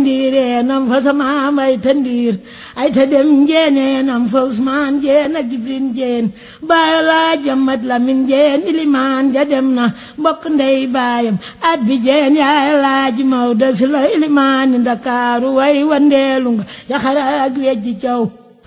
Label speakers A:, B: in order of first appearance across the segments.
A: tindireenam fa samaam ay tandiir ay ta dem njeeneenam fa Usmaan jeen ak Jibrin jeen baay laa jamat Lamin jeen ilimaan ja dem na mbokk ndey baayam at bi jeen yaay laaji Mawdo Si la ilimaani Ndakaaru way wandeelu nga yaxaraag wejji caw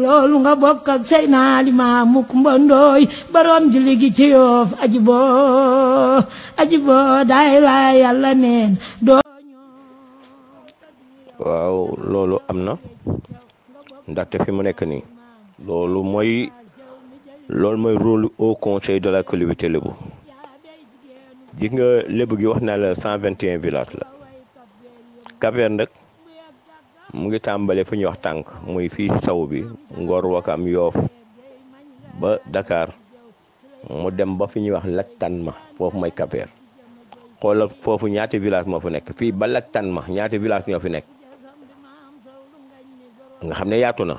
A: loolu nga bokk ak say naa Limaamu Kumba Ndooy borom julli gi ci Yoof ajiboo daay laa yàlla neen
B: waaw loolu am na ndaxte fi mu nekk nii loolu mooy rôle au conseil de la collectivité lébu gis nga lébu gi wax naa la 121 villages la Cap-Vert nag mu ngi tàmbale fu ñuy wax tànk muy fii si saw bi Ngor Wakam Yoof ba Dakar mu dem ba fi ñuy wax Lactane foofu mooy Cap-Vert xoolal foofu ñaati village moo fa nekk fii ba Lactane ñaati village ñoo fi nekk nga xam ne yaatu na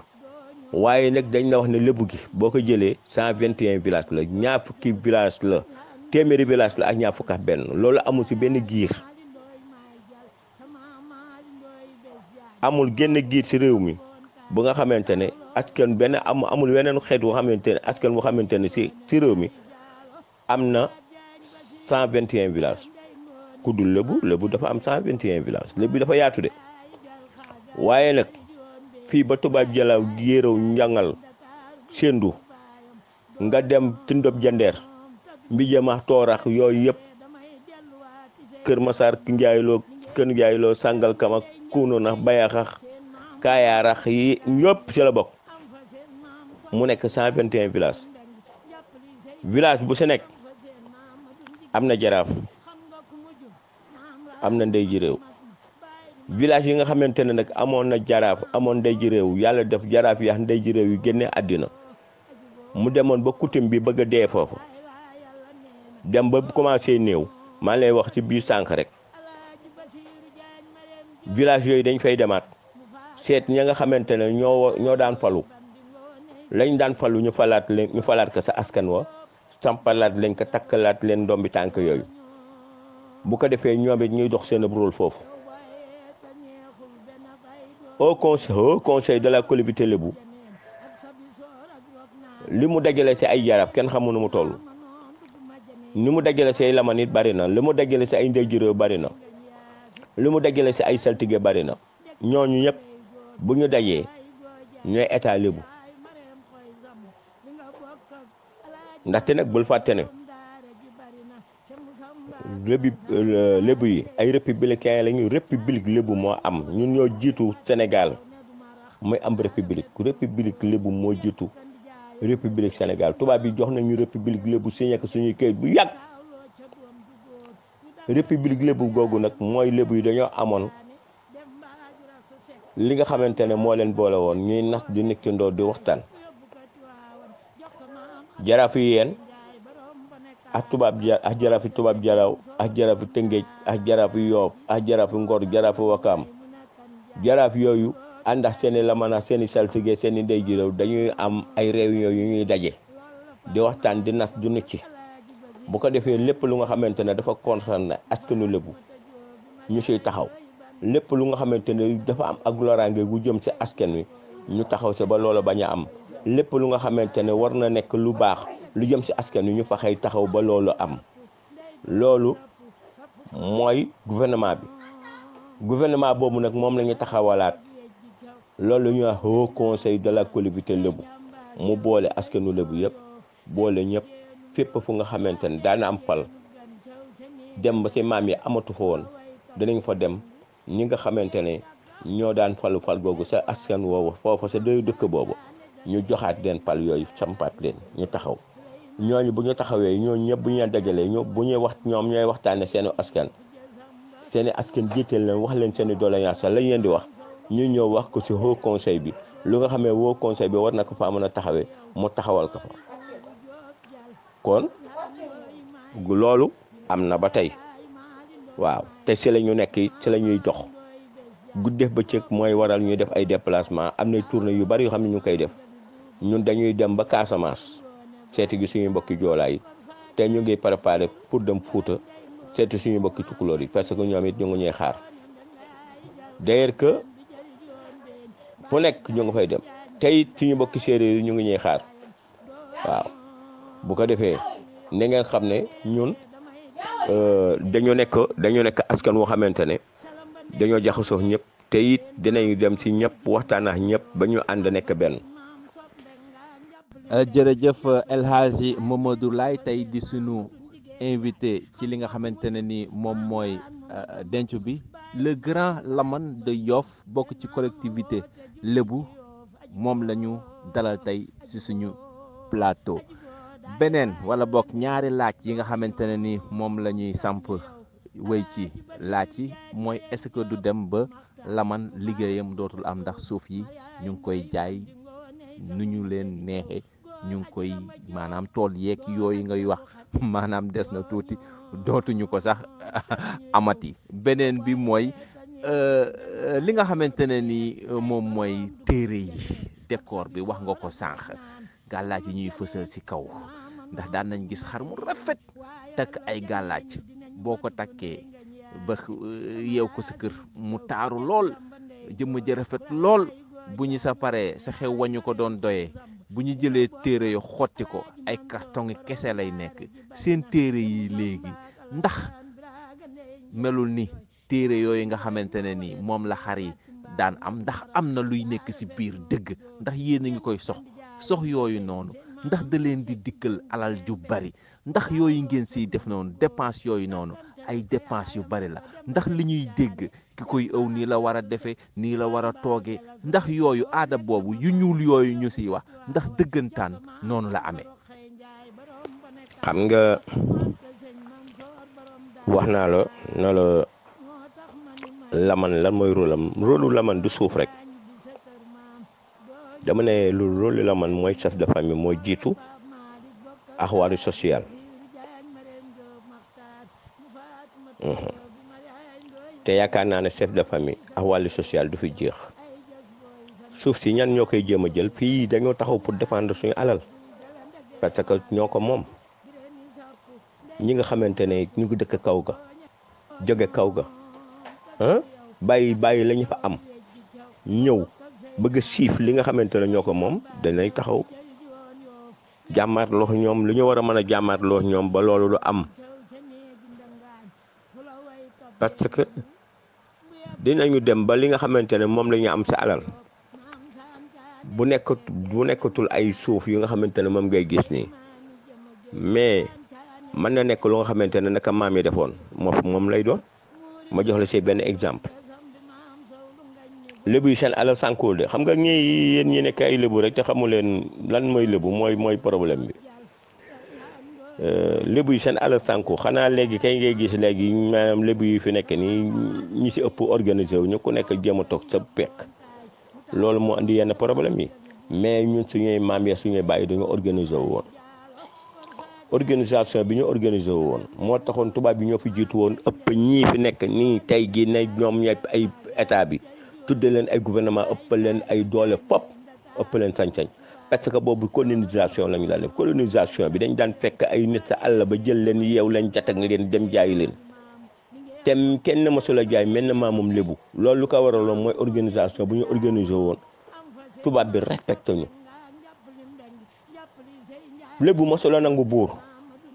B: waaye nag dañ la wax ne lébu gi boo ko jëlee 121 village la ñaar fukki village la téeméeri village la ak ñaar fukk ak benn loolu amul si benn giir amul génn giir si réew mi bu nga xamante ne askan benn amul weneen xeet bu xamante ne askan bu xamante ne si réew mi am na 121 village ku dul lébu dafa am 121 village lébu dafa yaatu de waaye nag fii ba tubaab jalaw yéeraw njàngal sendu nga dem Tindob Jandeer Mbijama Toorax yooyu yëpp Kër Masar Kër Njaayloo Sàngal Kam ak Kuuno nax Bayaxax Kaayaarax yi ñëpp ci la bokk mu nekk 121 village bu si nekk am na jaraaf am na ndey ji réew village yi nga xamante ne nag amoon na jaraaf amoon ndey ji réew yàlla def jaraaf yax ndey ji réew yi génne àddina mu demoon ba coutume bi bëgg a dee foofu dem ba commencé néew maa lay wax ci biir sànq rek village yooyu dañ fay demaat seet ña nga xamante ne ñoo daan falu lañ daan falu ñu falaat ko sa askan wa sampalaat lañ ko takkalaat leen ndombi tànk yooyu bu ko defee ñoom it ñuy dox seen rôle foofu au conseil de la collectivité lébu li mu dajale si ay jaraaf kenn xamu nu mu toll ni mu dajale si ay lamanit bari na li mu dajale si ay ndey juróo bari na li mu dajale si ay saltige bari na ñooñu ñëpp bu ñu dajee ñooy état lébu ndaxte nag bul fàtte ne lébu yi ay républicain lañu république lébu moo am ñun ñoo jiitu Sénégal mooy am république lébu moo jiitu république Sénégal tubaab bi jox nañu république lébu signé ko suñuy këyit bu yàgg république lébu googu nag mooy lébu yi dañoo amoon li nga xamante ne moo leen boole woon ñuy nas di nekk ci ndoo di waxtaan jaraaf yi yéen ak jaraafi tubaab jaraw ak jaraafi Tëngéej ak jaraafi Yoof ak jaraafi Ngor jaraafi Wakaam jaraaf yooyu ànd ak seeni lamana seeni saltige seeni ndey ji réew dañuy am ay réunion yu ñuy daje di waxtaan di nas du nit ci bu ko defee lépp lu nga xamante ne dafa concerné askanu lébu ñu siy taxaw lépp lu nga xamante ne dafa am ak loraange gu jëm ci askan wi ñu taxaw si ba loola bañ a am lépp lu nga xamante ne war na nekk lu baax lu jëm si askan wi ñu faxay taxaw ba loolu am loolu mooy gouvernement boobu nag moom la ñu taxawalaat loolu ñuy wax haut conseil de la collectivité lébu mu boole askanu lébu yëpp boole ñëpp fépp fu nga xamante ne daana am fal dem ba si maam yi amatu fa woon danañ fa dem ñi nga xamante ne ñoo daan fal googu sa askan woowu foofa sa doy dëkk boobu ñu joxaat leen pal yooyu sampaat leen ñu taxaw ñooñu bu ñu taxawee ñooñu ñëpp bu ñu dajalee bu ñuy wax ñoom ñooy waxtaane seeni askan jiiteel leen wax leen seeni doléance lañ leen di wax ñu ñëw wax ko ci haut conseil bi lu nga xamee haut conseil bi war na ko fa mën a taxawee mu taxawal ko fa kon loolu am na ba tey waaw te ci la ñu nekk ci la ñuy dox guddeef bëccëg mooy waral ñuy def ay déplacement am na tournée yu bari yoo xam ne ñu koy def ñun dañuy dem ba Casamance seeti gi suñu mbokki joolaa yi te ñu ngi préparé pour dem Fuuta seeti suñu mbokki tukulóor yi parce que ñoom it ñu ngi ñuy xaar d'ailleurs que fu nekk ñu nga fay dem tey suñu mbokki séeréer yi ñu ngi ñuy xaar waaw bu ko defee na ngeen xam ne ñun dañoo nekk askan woo xamante ne dañoo jaxasoo ñëpp te it dinañu dem si ñëpp waxtaan ak ñëpp ba ñu ànd nekk benn.
C: jërëjëf El Hadji Mamadou Laye tey di sunu invité ci li nga xamante ne ni moom mooy denc bi le grand Lamane de Yoff bokk ci collectivité lébu moom la ñu dalal tey ci suñu plateau. beneen wala bokk ñaari laaj yi nga xamante ne ni moom la ñuy samp wéy ci laaj yi mooy est-ce que du dem ba Lamane liggéeyam dootul am ndax suuf yi ñu ngi koy jaay nu ñu leen neexee ñu ngi koy maanaam tool yeeg yooyu ngay wax maanaam des na tuuti dootuñu ko sax amati. beneen bi mooy li nga xamante ne ni moom mooy téere yi décor bi wax nga ko sànq gàllaaj yi ñuy fësal ci kaw ndax daan nañ gis xar mu rafet takk ay gàllaaj boo ko takkee ba yeew ko sa kër mu taaru lool jëmm ji rafet lool bu ñu sa paree sa xew wañu ko doon doyee bu ñu jëlee téere yo xotti ko ay carton yi kese lay nekk seen téere yi léegi ndax melul ni téere yooyu nga xamante ne ni moom la xar yi daan am ndax am na luy nekk ci biir dëgg ndax yéen a ngi koy sox yooyu noonu ndax da leen di dikkal alal ju bari ndax yooyu ngeen siy def noonu dépense yooyu noonu ay dépense yu bari la ndax li ñuy dégg ki koy ëw nii la war a defee nii la war a toogee ndax yooyu aada boobu yu ñuul yooyu ñu siy wax ndax dëggantaan noonu la amee.
B: xam nga wax naa la na la Lamane lan mooy rôlu Lamane du suuf rek dama ne rôlu Lamane mooy chef de famille mooy jiitu ak wàllu social. te yaakaar naa ne chef de famille ak wàllu social du fi jeex suuf si ñan ñoo koy jéem a jël fii dañoo taxaw pour défendre suñu alal parce que ñoo ko moom ñi nga xamante ne ñu ngi dëkk kaw ga jóge kaw ga bàyyi la ñu fa am ñëw bëgg siif li nga xamante ne ñoo ko moom danañ taxaw jàmmaarloo ñoom lu ñu war a mën a jàmmaarloo ñoom ba loolu lu am. parce que dinañu dem ba li nga xamante ne moom la ñu am sa alal bu nekkatul ay suuf yu nga xamante ne moom ngay gis nii mais mën na nekk lu nga xamante ne naka maam yi defoon moom lay doon ma jox la see benn exemple lébu yi seen alal sànkuwul de xam nga ñi yéen ñi nekk ay lébu rek te xamu leen lan mooy lébu mooy problème bi. lébu yi seen alal sànku xanaa léegi kay ngay gis léegi maanaam lébu yi fi nekk nii ñi ci ëpp organisé wu ñu ku nekk jéem a toog sa pekk loolu moo andi yenn problème yi mais ñun suñuy maam ya suñuy bàyyi dañoo organisé wu woon organisation bi ñu organisé wu woon moo taxoon tubaab bi ñoo fi jiitu woon ëpp ñii fi nekk nii tey gi ne ñoom ñëpp ay état bi tudde leen ay gouvernement ëpp leen ay doole pop ëpp leen sañ-sañ parce que boobu colonisation la ñu daan def colonisation bi dañ daan fekk ay nit sa àll ba jël leen yeew leen jatag leen dem jaayi leen te kenn mësul a jaay mel na maamum lébu loolu lu ko waraloon mooy organisation bu ñu organisé woon tubaab bi respecté ñu lébu mësul a nangu buur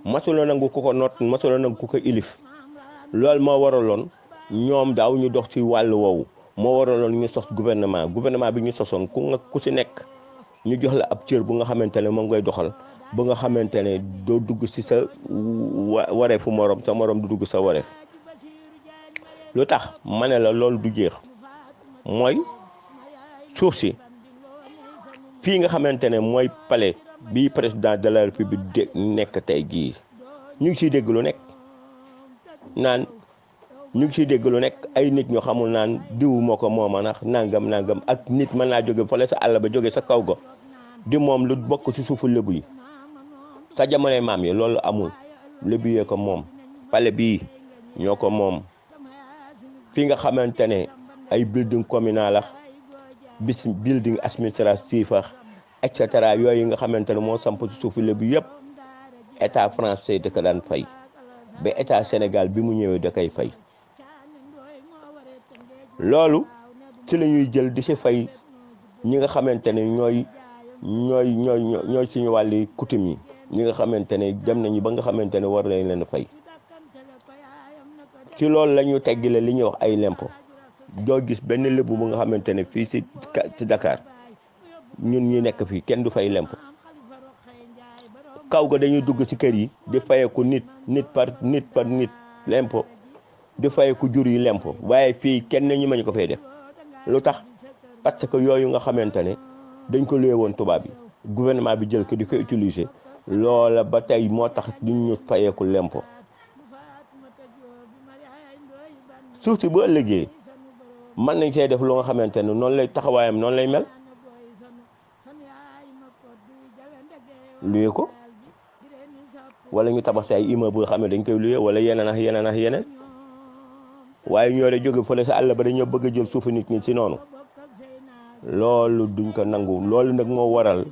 B: mësul a nangu ku ko noot mësul a nangu ku ko ilif loolu moo waraloon ñoom daaw ñu dox ci wàllu woowu moo waraloon ñu sos gouvernement bi ñu sosoon ku si nekk ñu jox la ab cër bu nga xamante ne moom ngay doxal ba nga xamante ne doo dugg ci sa wareefu morom sa morom du dugg sa wareef lu tax ma ne la loolu du jeex mooy suuf si fii nga xamante ne mooy palais bii président de la république nekk tey jii ñu ngi ciy dégg lu nekk naan ñu ngi ciy dégg lu nekk ay nit ñoo xamul naan diw moo ko mooma nax nangam ak nit mën naa jóge fële sa àll ba jóge sa kaw ga di moom lu bokk ci suufu lébu yi sa jamonoy maam yi loolu amul lébu yee ko moom palais bii ñoo ko moom fi nga xamante ne ay building communal ak building administratif ak et cetera yooyu nga xamante ne moo samp ci suufu lébu yëpp état français da ko daan fay ba état Sénégal bi mu ñëwee da koy fay loolu ci la ñuy jël di si fay ñi nga xamante ne ñooy suñu wàlli coutume yi ñi nga xamante ne dem nañu ba nga xamante ne war nañ leen fay ci loolu la ñu teggile li ñuy wax ay lempo doo gis benn lébu bu nga xamante ne fii si Dakar ñun ñi nekk fii kenn du fay lempo kaw ga dañuy dugg ci kër yi di fayeku nit par nit lempo di fayeku jur yi lempo waaye fii kenn ñu mañ ko fay def lu tax parce que yooyu nga xamante ne dañ ko luye woon tubaab bi gouvernement bi jël ko di ko utiliser loola ba tey moo tax duñ ñu fayeku lempo suuf si bu ëllëgee mën nañ see def lu nga xamante ne noonu lay taxawaayam noonu lay mel luye ko wala ñu tabax si ay immeuble boo xam ne dañ koy luye wala yeneen waaye ñoo de jóge fële sa àll ba dañoo bëgg a jël suufu nit ñi si noonu loolu duñ ko nangu loolu nag moo waral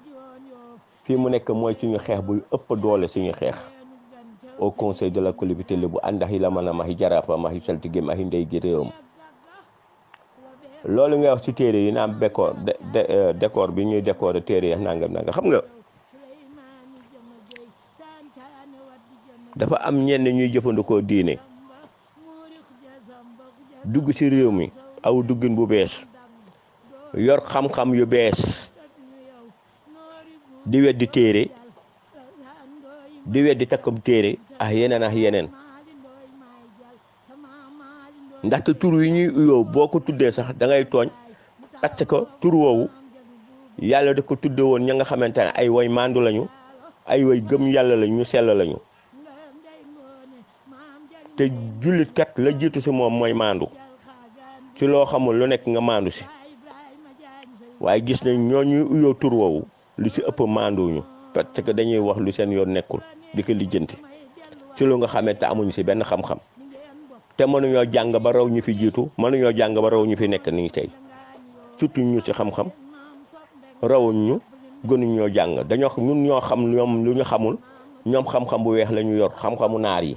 B: fii mu nekk mooy suñu xeex buy ëpp doole suñu xeex au conseil de la collectivité Lébu àndax yi la mën a maxi jaraafa maxi saltige maxi ndey gi réewam loolu ngay wax ci téere yi naam décor bi ñuy décorer téere yi nangam xam nga dafa am ñenn ñuy jëfandikoo diine dugg ci réew mi aw duggin bu bees yor xam-xam yu bees di weddi téere di weddi takkum téere ak yeneen ndaxte tur yi ñuy uyoo boo ko tuddee sax da ngay tooñ parce que tur woowu yàlla da ko tudde woon ña nga xamante ne ay way maandu lañu ay way gëm yàlla lañu ñu sell lañu te jullit kat la jiitu si moom mooy maandu ci loo xamul lu nekk nga maandu si waaye gis nañ ñoo ñuy uyoo tur woowu lu si ëpp maanduñu parce que dañuy wax lu seen yoon nekkul di ko lijjanti ci lu nga xamante amuñu si benn xam-xam te mënuñoo jàng ba raw ñu fi jiitu mënuñoo jàng ba raw ñu fi nekk nii tey surtout ñu si xam-xam rawuñ ñu gënuñ ñoo jàng dañoo ñun ñoo xam ñoom lu ñu xamul ñoom xam-xam bu weex la ñu yor xam-xamu naar yi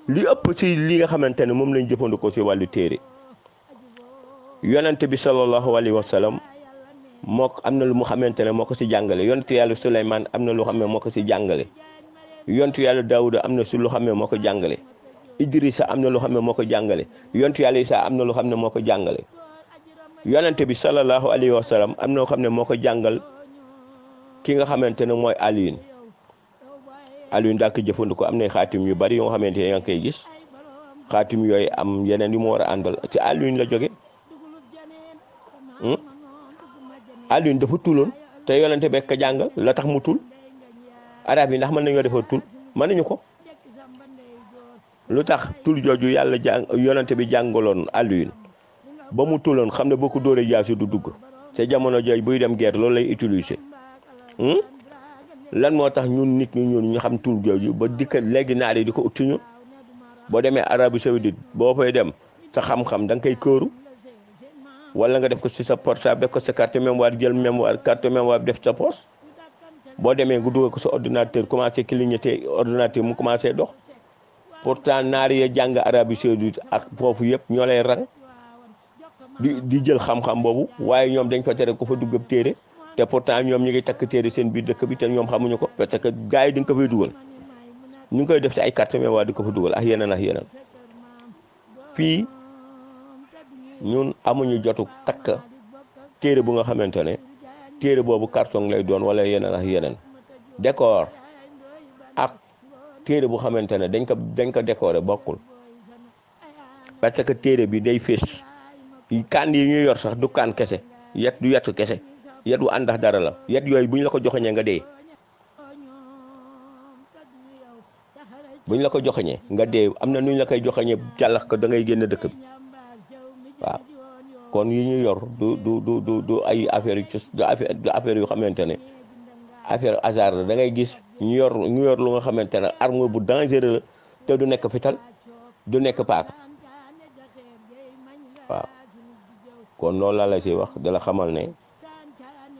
B: li ëpp ci li nga xamante ne moom lañ jëfandikoo ci wàllu téere yonent bi sallallahu alayhi wa sallam moo am na lu mu xamante ne moo ko ci jàngale yonent yàlla Suleymaan am na lu xam ne moo ko ci jàngale yonent yàlla Daawuda am na si lu xam ne moo ko jàngale Idrissa am na lu xam ne moo ko jàngale yonent yàlla Isaa am na lu xam ne moo ko jàngale yonent bi sallallahu alayhi wa sallam am na loo xam ne moo ko jàngal ki nga xamante ne mooy Alioune daa ko jëfandikoo am na xaatim yu bari yoo xamante ne yaa ngi koy gis xaatim yooyu am yeneen yu mu war a àndal ci Alioune la jóge Alioune dafa tuuloon te yonente bekk jàngal la tax mu tul arab yi ndax mën nañoo defar tul mën nañu ko lu tax tul jooju yàlla yonente bi jàngaloon Alioune ba mu tuloon xam ne boo ko dóoree jaasi du dugg te jamono jooju buy dem guerre loolu lay utiliser lan moo tax ñun nit ñu xam tul jooju ba dikka léegi naar yi di ko ut ci ñun boo demee Arabie Saoudite boo fay dem sa xam-xam da nga koy këru wala nga def ko ci sa portable def ko sa carte mémoire jël carte mémoire def sa poche boo demee nga dugal ko sa ordinateur commencé clignoter ordinateur mu commencé dox pourtant naar yi jàng Arabie Saoudite ak foofu yëpp ñoo lay rang di jël xam-xam boobu waaye ñoom dañ ko tere ko fa duggab téere te pourtant ñoom ñu ngi takk téere seen biir dëkk bi te ñoom xamuñu ko parce que gars yi di nga ko fay dugal ñu ngi koy def ci ay carte mémoire di ko fa dugal ak yeneen fii ñun amuñu jotu takk téere bu nga xamante ne téere boobu carton lay doon wala yeneen décor ak téere bu xamante ne dañ ko décorer bokkul parce que téere bi day fees kaan yi ñuy yor sax du kaan kese du yet kese yet wu àndax dara la yet yooyu buñ la ko joxeñee nga dee buñ la ko joxeñee nga dee am na nuñ la koy joxeñee jàllax ko da ngay génn dëkk bi waaw kon yi ñu yor du ay affaire du affaire yu xamante ne affaire hasard la da ngay gis ñu yor lu nga xamante ne arme bu dangereux la te du nekk fital du nekk paaka waaw kon loolu laa la si wax dala xamal ne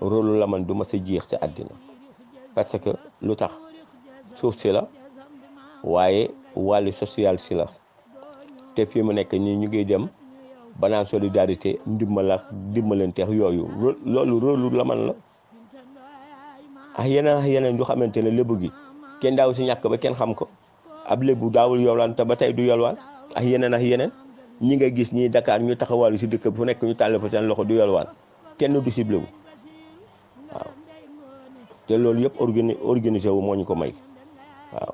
B: rôle la man du ma sa jeex si àddina parce que lu tax suuf si la waaye wàllu social si la te fii mu nekk nii ñu ngi dem banaan solidarité ndimbalanteex yooyu loolu rôlu laman la ak yeneen yu xamante ne lébu gi kenn daaw si ñàkk ba kenn xam ko ab lébu daawul yolwaan te ba tey du yolwaan ak yeneen ñi nga gis ñii Dakar ñu taxawaalu si dëkk fu nekk ñu tàlle fa seen loxo du yolwaan kenn du si lébu waaw te loolu yëpp organisé wu moo ñu ko may waaw.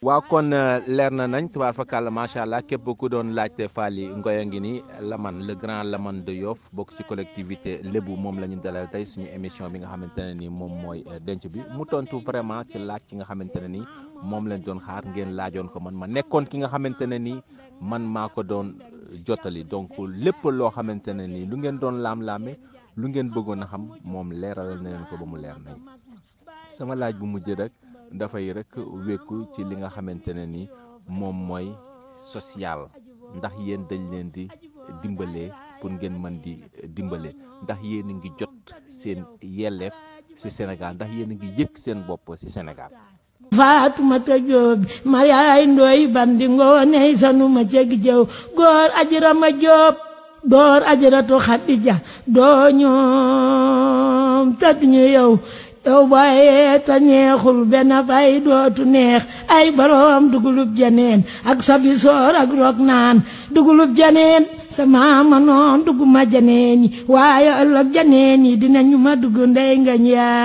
C: waaw kon leer na nañ tubaar fakàlla macha allah képp ku doon laajte Faly Ngoye ngi ni Lamane le grand Lamane de Yoff bokk ci collectivité lébu moom la ñu dalal tey suñu émission bi nga xamante ne ni moom mooy denc bi mu tontu vraiment ci laaj ki nga xamante ne ni moom lañ doon xaar ngeen laajoon ko man ma nekkoon ki nga xamante ne ni man maa ko doon jottali donc lépp loo xamante ne ni lu ngeen doon laam-laame lu ngeen bëggoon a xam moom leeralal na leen ko ba mu leer nañ sama laaj bu mujj rek dafay rek wékku ci li nga xamante ne ni moom mooy social ndax yéen dañ leen di dimbalee pour ngeen mën di dimbale ndax yéen a ngi jot seen yelleef ci Sénégal ndax yéen a ngi yëg seen bopp ci Sénégal.
A: Faatumata Joob Mariyaay Ndooy bandi ngoone sanuma cegi jëw góor Ajirama Joob door Ajaratu Xadija doo ñoom tat ñu yow waaye ta neexul benn fay dootu neex ay borom dugulub janeen ak sabi soor ak rok naan dugulub janeen sa maama noon duguma janeen yi waaye ëllëg janeen yi dinañu ma dugg ndey nga ñaa